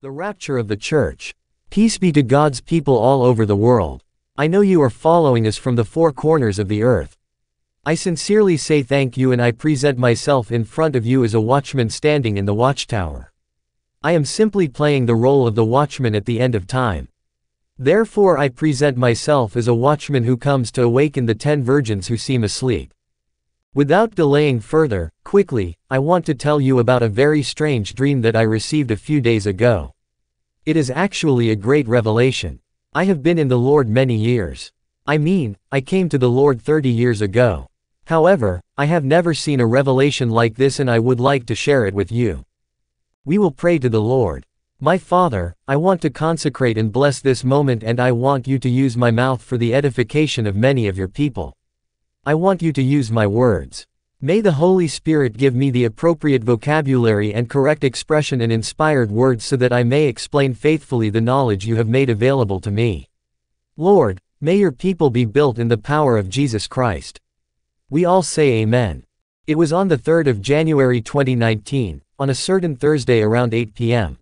The Rapture of the Church. Peace be to God's people all over the world. I know you are following us from the four corners of the earth. I sincerely say thank you, and I present myself in front of you as a watchman standing in the watchtower. I am simply playing the role of the watchman at the end of time. Therefore I present myself as a watchman who comes to awaken the 10 virgins who seem asleep. Without delaying further, quickly, I want to tell you about a very strange dream that I received a few days ago. It is actually a great revelation. I have been in the Lord many years. I came to the Lord 30 years ago. However, I have never seen a revelation like this, and I would like to share it with you. We will pray to the Lord. My Father, I want to consecrate and bless this moment, and I want you to use my mouth for the edification of many of your people. I want you to use my words. May the Holy Spirit give me the appropriate vocabulary and correct expression and inspired words so that I may explain faithfully the knowledge you have made available to me. Lord, may your people be built in the power of Jesus Christ. We all say Amen. It was on the 3rd of January 2019, on a certain Thursday around 8 p.m.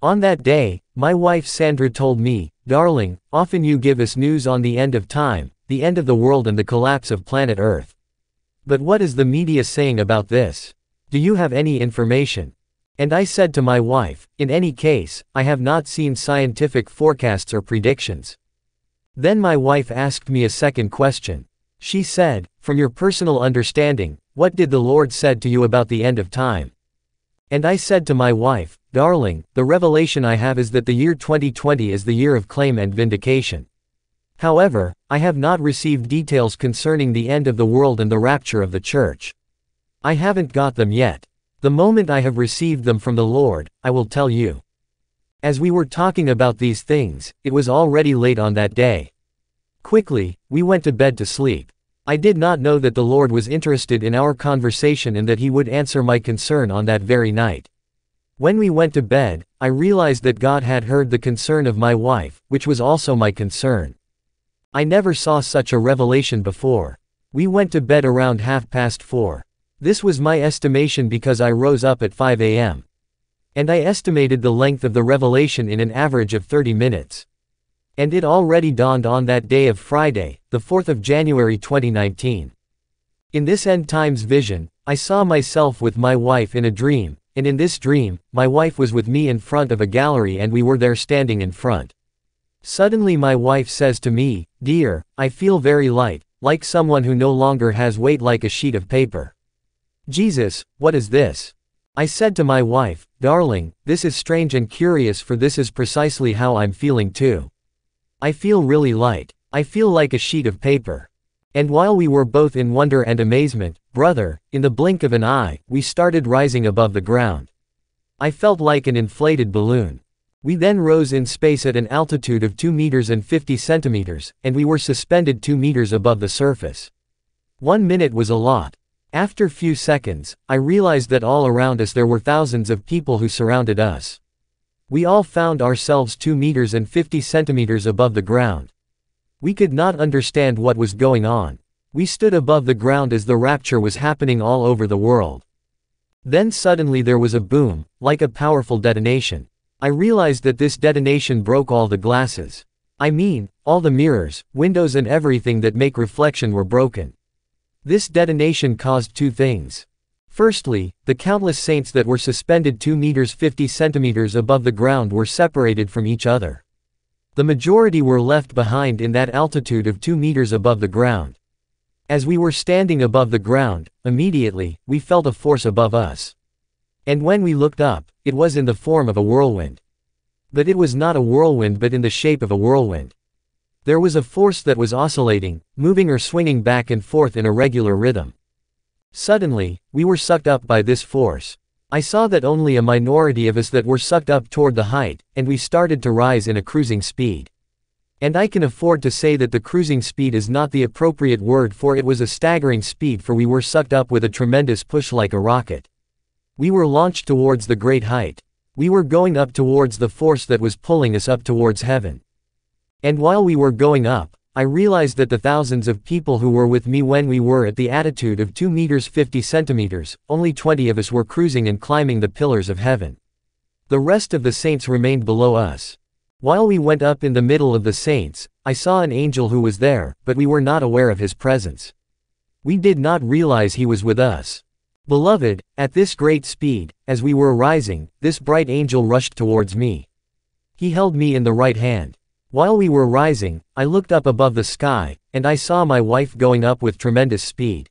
On that day, my wife Sandra told me, "Darling, often you give us news on the end of time, the end of the world and the collapse of planet Earth. But what is the media saying about this? Do you have any information?" And I said to my wife, "In any case, I have not seen scientific forecasts or predictions." Then my wife asked me a second question. She said, "From your personal understanding, what did the Lord said to you about the end of time?" And I said to my wife, "Darling, the revelation I have is that the year 2020 is the year of claim and vindication. However, I have not received details concerning the end of the world and the rapture of the church. I haven't got them yet. The moment I have received them from the Lord, I will tell you." As we were talking about these things, it was already late on that day. Quickly, we went to bed to sleep. I did not know that the Lord was interested in our conversation and that He would answer my concern on that very night. When we went to bed, I realized that God had heard the concern of my wife, which was also my concern. I never saw such a revelation before. We went to bed around 4:30. This was my estimation because I rose up at 5 a.m. And I estimated the length of the revelation in an average of 30 minutes. And it already dawned on that day of Friday, the 4th of January 2019. In this end times vision, I saw myself with my wife in a dream, and in this dream, my wife was with me in front of a gallery and we were there standing in front. Suddenly my wife says to me, "Dear, I feel very light, like someone who no longer has weight, like a sheet of paper." Jesus, what is this? I said to my wife, "Darling, this is strange and curious, for this is precisely how I'm feeling too. I feel really light. I feel like a sheet of paper." And while we were both in wonder and amazement, brother, in the blink of an eye, we started rising above the ground. I felt like an inflated balloon. We then rose in space at an altitude of 2 meters and 50 centimeters, and we were suspended 2 meters above the surface. 1 minute was a lot. After few seconds, I realized that all around us there were thousands of people who surrounded us. We all found ourselves 2 meters and 50 centimeters above the ground. We could not understand what was going on. We stood above the ground as the rapture was happening all over the world. Then suddenly there was a boom, like a powerful detonation. I realized that this detonation broke all the glasses. All the mirrors, windows and everything that make reflection were broken. This detonation caused 2 things. Firstly, the countless saints that were suspended 2 meters 50 centimeters above the ground were separated from each other. The majority were left behind in that altitude of 2 meters above the ground. As we were standing above the ground, immediately, we felt a force above us. And when we looked up, it was in the form of a whirlwind. But it was not a whirlwind, but in the shape of a whirlwind. There was a force that was oscillating, moving or swinging back and forth in a regular rhythm. Suddenly, we were sucked up by this force. I saw that only a minority of us that were sucked up toward the height, and we started to rise in a cruising speed. And I can afford to say that the cruising speed is not the appropriate word, for it was a staggering speed, for we were sucked up with a tremendous push like a rocket. We were launched towards the great height. We were going up towards the force that was pulling us up towards heaven. And while we were going up, I realized that the thousands of people who were with me when we were at the attitude of 2 meters 50 centimeters, only 20 of us were cruising and climbing the pillars of heaven. The rest of the saints remained below us. While we went up in the middle of the saints, I saw an angel who was there, but we were not aware of his presence. We did not realize he was with us. Beloved, at this great speed, as we were rising, this bright angel rushed towards me. He held me in the right hand. While we were rising, I looked up above the sky, and I saw my wife going up with tremendous speed.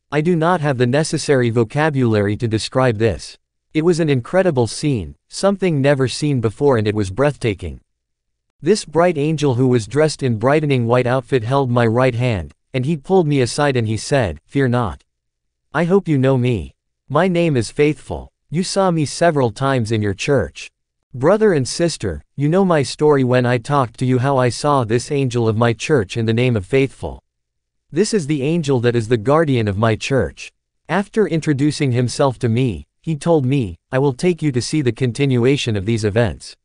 I do not have the necessary vocabulary to describe this. It was an incredible scene, something never seen before, and it was breathtaking. This bright angel who was dressed in brightening white outfit held my right hand, and he pulled me aside and he said, "Fear not. I hope you know me. My name is Faithful. You saw me several times in your church. Brother and sister, you know my story when I talked to you how I saw this angel of my church in the name of Faithful. This is the angel that is the guardian of my church." After introducing himself to me, he told me, "I will take you to see the continuation of these events.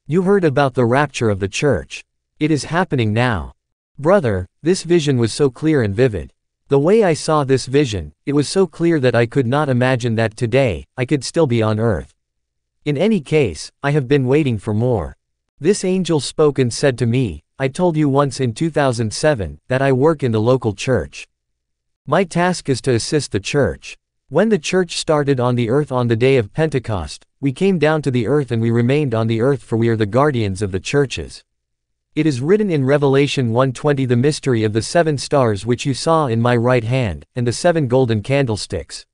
You heard about the rapture of the church. It is happening now." Brother, this vision was so clear and vivid. The way I saw this vision, it was so clear that I could not imagine that today, I could still be on earth. In any case, I have been waiting for more. This angel spoke and said to me, "I told you once in 2007, that I work in the local church. My task is to assist the church. When the church started on the earth on the day of Pentecost, we came down to the earth and we remained on the earth, for we are the guardians of the churches. It is written in Revelation 1:20, the mystery of the 7 stars which you saw in my right hand, and the 7 golden candlesticks.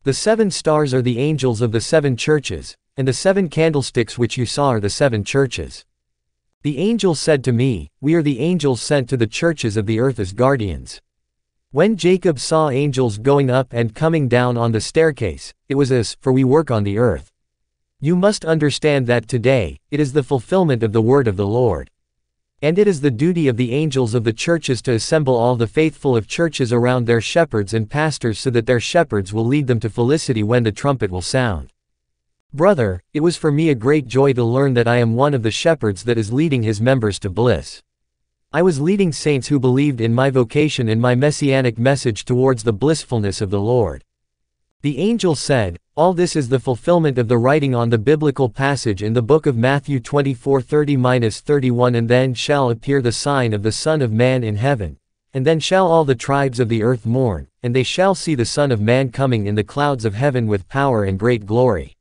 The 7 stars are the angels of the 7 churches, and the 7 candlesticks which you saw are the 7 churches." The angel said to me, "We are the angels sent to the churches of the earth as guardians." When Jacob saw angels going up and coming down on the staircase, it was as, for we work on the earth. You must understand that today, it is the fulfillment of the word of the Lord. And it is the duty of the angels of the churches to assemble all the faithful of churches around their shepherds and pastors, so that their shepherds will lead them to felicity when the trumpet will sound. Brother, it was for me a great joy to learn that I am one of the shepherds that is leading his members to bliss. I was leading saints who believed in my vocation and my messianic message towards the blissfulness of the Lord. The angel said, "All this is the fulfillment of the writing on the biblical passage in the book of Matthew 24:30-31, and then shall appear the sign of the Son of Man in heaven, and then shall all the tribes of the earth mourn, and they shall see the Son of Man coming in the clouds of heaven with power and great glory.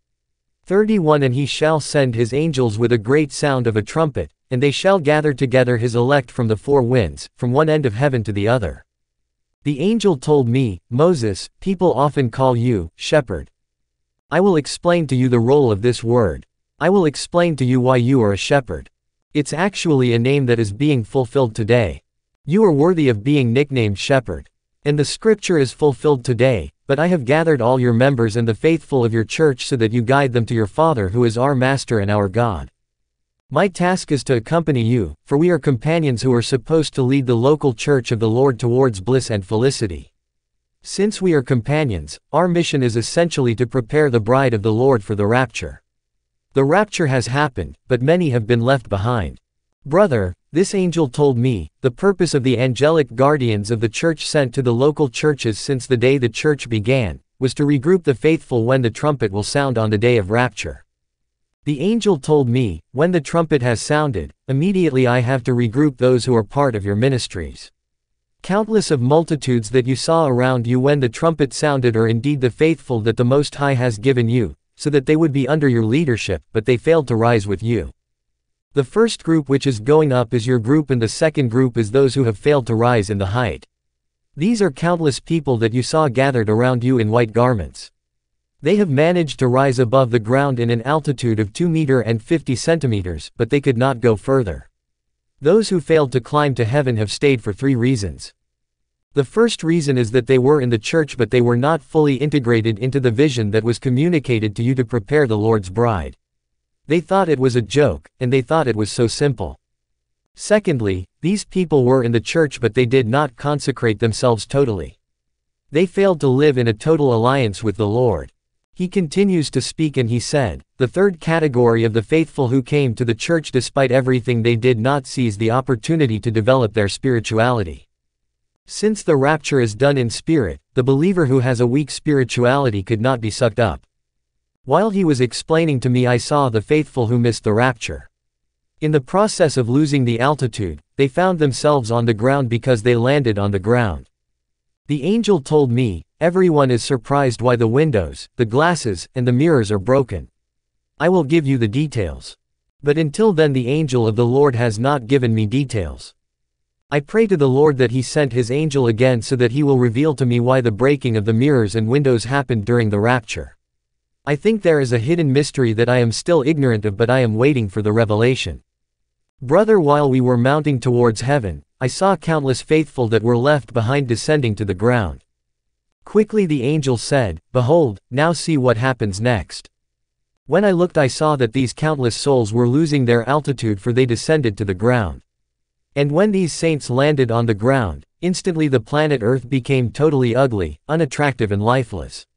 31 And he shall send his angels with a great sound of a trumpet, and they shall gather together his elect from the 4 winds, from one end of heaven to the other." The angel told me, "Moses, people often call you, shepherd. I will explain to you the role of this word. I will explain to you why you are a shepherd. It's actually a name that is being fulfilled today. You are worthy of being nicknamed shepherd. And the scripture is fulfilled today, but I have gathered all your members and the faithful of your church so that you guide them to your Father who is our Master and our God. My task is to accompany you, for we are companions who are supposed to lead the local church of the Lord towards bliss and felicity. Since we are companions, our mission is essentially to prepare the bride of the Lord for the rapture. The rapture has happened, but many have been left behind. Brother, this angel told me, the purpose of the angelic guardians of the church sent to the local churches since the day the church began, was to regroup the faithful when the trumpet will sound on the day of rapture. The angel told me, when the trumpet has sounded, immediately I have to regroup those who are part of your ministries. Countless of multitudes that you saw around you when the trumpet sounded are indeed the faithful that the Most High has given you, so that they would be under your leadership, but they failed to rise with you. The first group which is going up is your group, and the second group is those who have failed to rise in the height. These are countless people that you saw gathered around you in white garments. They have managed to rise above the ground in an altitude of 2 meters and 50 centimeters, but they could not go further. Those who failed to climb to heaven have stayed for 3 reasons. The first reason is that they were in the church but they were not fully integrated into the vision that was communicated to you to prepare the Lord's bride. They thought it was a joke, and they thought it was so simple. Secondly, these people were in the church but they did not consecrate themselves totally. They failed to live in a total alliance with the Lord. He continues to speak and he said, the third category of the faithful who came to the church despite everything they did not seize the opportunity to develop their spirituality. Since the rapture is done in spirit, the believer who has a weak spirituality could not be sucked up. While he was explaining to me, I saw the faithful who missed the rapture. In the process of losing the altitude, they found themselves on the ground because they landed on the ground. The angel told me, everyone is surprised why the windows, the glasses, and the mirrors are broken. I will give you the details. But until then the angel of the Lord has not given me details. I pray to the Lord that he sent his angel again so that he will reveal to me why the breaking of the mirrors and windows happened during the rapture. I think there is a hidden mystery that I am still ignorant of, but I am waiting for the revelation. Brother, while we were mounting towards heaven, I saw countless faithful that were left behind descending to the ground. Quickly the angel said, "Behold, now see what happens next." When I looked, I saw that these countless souls were losing their altitude, for they descended to the ground. And when these saints landed on the ground, instantly the planet Earth became totally ugly, unattractive and lifeless.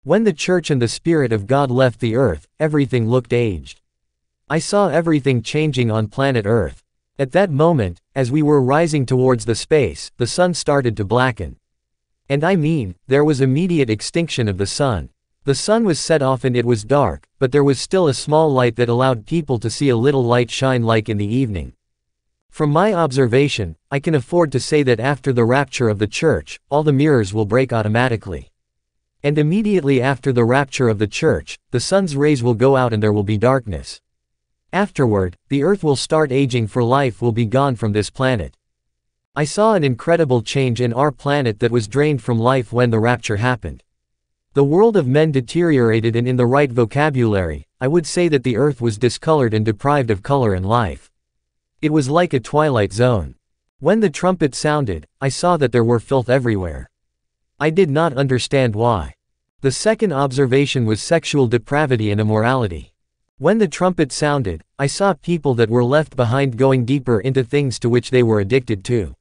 When the church and the Spirit of God left the earth, everything looked aged. I saw everything changing on planet Earth. At that moment, as we were rising towards the space, the sun started to blacken. And I mean, there was immediate extinction of the sun. The sun was set off and it was dark, but there was still a small light that allowed people to see a little light shine like in the evening. From my observation, I can afford to say that after the rapture of the church, all the mirrors will break automatically. And immediately after the rapture of the church, the sun's rays will go out and there will be darkness. Afterward, the earth will start aging, for life will be gone from this planet. I saw an incredible change in our planet that was drained from life when the rapture happened. The world of men deteriorated, and in the right vocabulary, I would say that the earth was discolored and deprived of color and life. It was like a twilight zone. When the trumpet sounded, I saw that there were filth everywhere. I did not understand why. The second observation was sexual depravity and immorality. When the trumpet sounded, I saw people that were left behind going deeper into things to which they were addicted to.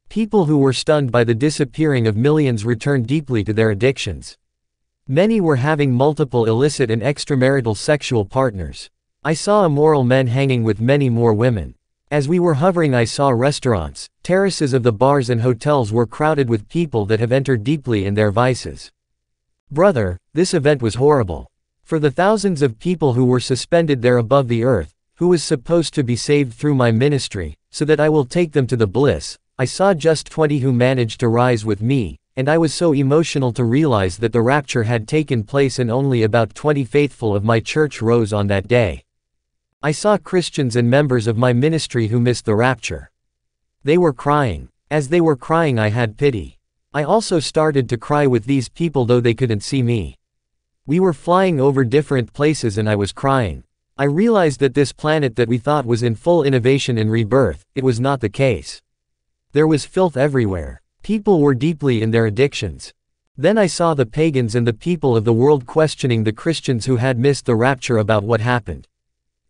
People who were stunned by the disappearing of millions returned deeply to their addictions. Many were having multiple illicit and extramarital sexual partners. I saw immoral men hanging with many more women. As we were hovering, I saw restaurants, terraces of the bars and hotels were crowded with people that have entered deeply in their vices. Brother, this event was horrible. For the thousands of people who were suspended there above the earth, who was supposed to be saved through my ministry, so that I will take them to the bliss, I saw just 20 who managed to rise with me, and I was so emotional to realize that the rapture had taken place and only about 20 faithful of my church rose on that day. I saw Christians and members of my ministry who missed the rapture. They were crying. As they were crying, I had pity. I also started to cry with these people, though they couldn't see me. We were flying over different places and I was crying. I realized that this planet that we thought was in full innovation and rebirth, it was not the case. There was filth everywhere. People were deeply in their addictions. Then I saw the pagans and the people of the world questioning the Christians who had missed the rapture about what happened.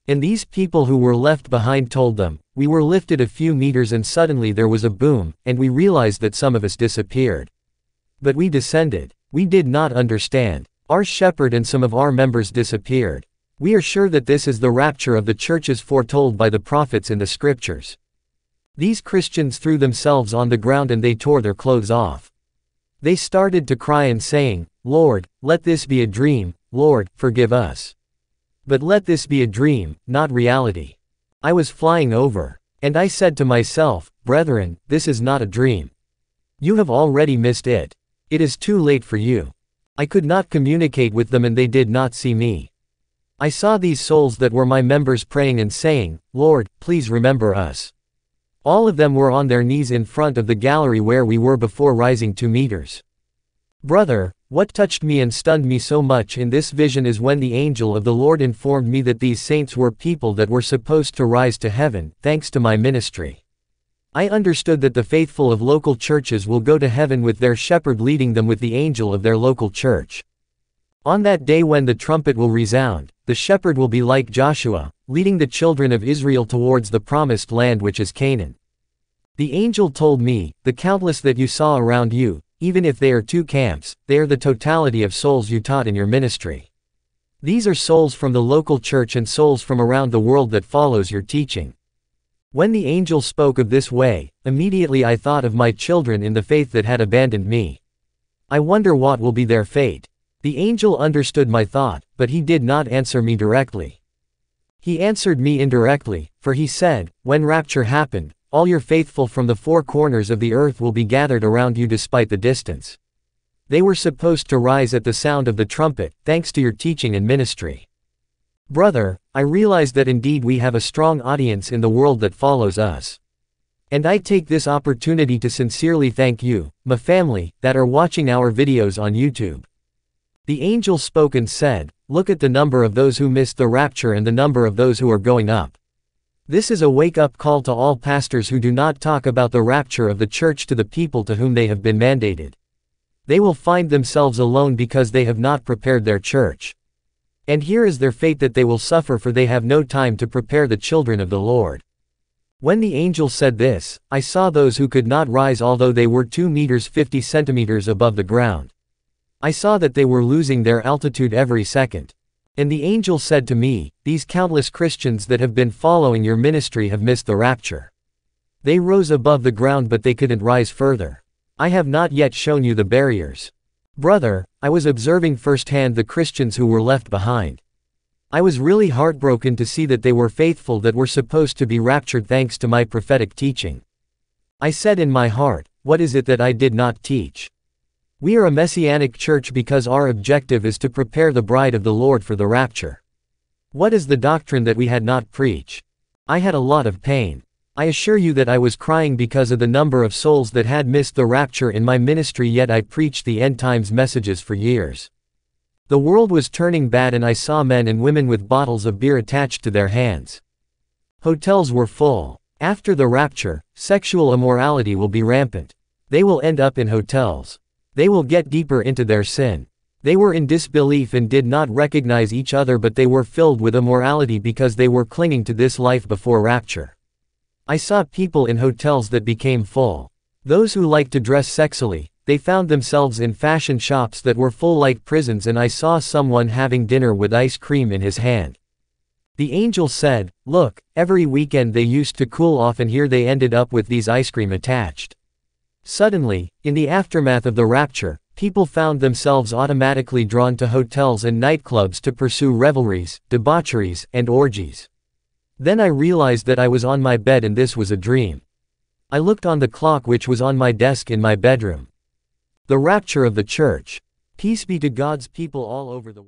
And these people who were left behind told them, "We were lifted a few meters and suddenly there was a boom, and we realized that some of us disappeared. But we descended. We did not understand. Our shepherd and some of our members disappeared. We are sure that this is the rapture of the churches foretold by the prophets in the scriptures." These Christians threw themselves on the ground and they tore their clothes off. They started to cry and saying, "Lord, let this be a dream, Lord, forgive us. But let this be a dream, not reality." I was flying over. And I said to myself, "Brethren, this is not a dream. You have already missed it. It is too late for you." I could not communicate with them and they did not see me. I saw these souls that were my members praying and saying, "Lord, please remember us." All of them were on their knees in front of the gallery where we were before rising 2 meters. Brother, what touched me and stunned me so much in this vision is when the angel of the Lord informed me that these saints were people that were supposed to rise to heaven, thanks to my ministry. I understood that the faithful of local churches will go to heaven with their shepherd leading them with the angel of their local church. On that day when the trumpet will resound, the shepherd will be like Joshua, leading the children of Israel towards the promised land, which is Canaan. The angel told me, "The countless that you saw around you, even if they are 2 camps, they are the totality of souls you taught in your ministry. These are souls from the local church and souls from around the world that follows your teaching." When the angel spoke of this way, immediately I thought of my children in the faith that had abandoned me. I wonder what will be their fate. The angel understood my thought, but he did not answer me directly. He answered me indirectly, for he said, "When rapture happened, all your faithful from the four corners of the earth will be gathered around you despite the distance. They were supposed to rise at the sound of the trumpet, thanks to your teaching and ministry." Brother, I realize that indeed we have a strong audience in the world that follows us. And I take this opportunity to sincerely thank you, my family, that are watching our videos on YouTube. The angel spoke and said, "Look at the number of those who missed the rapture and the number of those who are going up." This is a wake-up call to all pastors who do not talk about the rapture of the church to the people to whom they have been mandated. They will find themselves alone because they have not prepared their church. And here is their fate that they will suffer, for they have no time to prepare the children of the Lord. When the angel said this, I saw those who could not rise although they were 2 meters 50 centimeters above the ground. I saw that they were losing their altitude every second. And the angel said to me, "These countless Christians that have been following your ministry have missed the rapture. They rose above the ground but they couldn't rise further. I have not yet shown you the barriers." Brother, I was observing firsthand the Christians who were left behind. I was really heartbroken to see that they were faithful that were supposed to be raptured thanks to my prophetic teaching. I said in my heart, what is it that I did not teach? We are a messianic church because our objective is to prepare the bride of the Lord for the rapture. What is the doctrine that we had not preached? I had a lot of pain. I assure you that I was crying because of the number of souls that had missed the rapture in my ministry, yet I preached the end times messages for years. The world was turning bad and I saw men and women with bottles of beer attached to their hands. Hotels were full. After the rapture, sexual immorality will be rampant. They will end up in hotels. They will get deeper into their sin. They were in disbelief and did not recognize each other, but they were filled with immorality because they were clinging to this life before rapture. I saw people in hotels that became full. Those who liked to dress sexily, they found themselves in fashion shops that were full like prisons, and I saw someone having dinner with ice cream in his hand. The angel said, "Look, every weekend they used to cool off and here they ended up with these ice cream attached." Suddenly, in the aftermath of the rapture, people found themselves automatically drawn to hotels and nightclubs to pursue revelries, debaucheries, and orgies. Then I realized that I was on my bed and this was a dream. I looked on the clock which was on my desk in my bedroom. The rapture of the church. Peace be to God's people all over the world.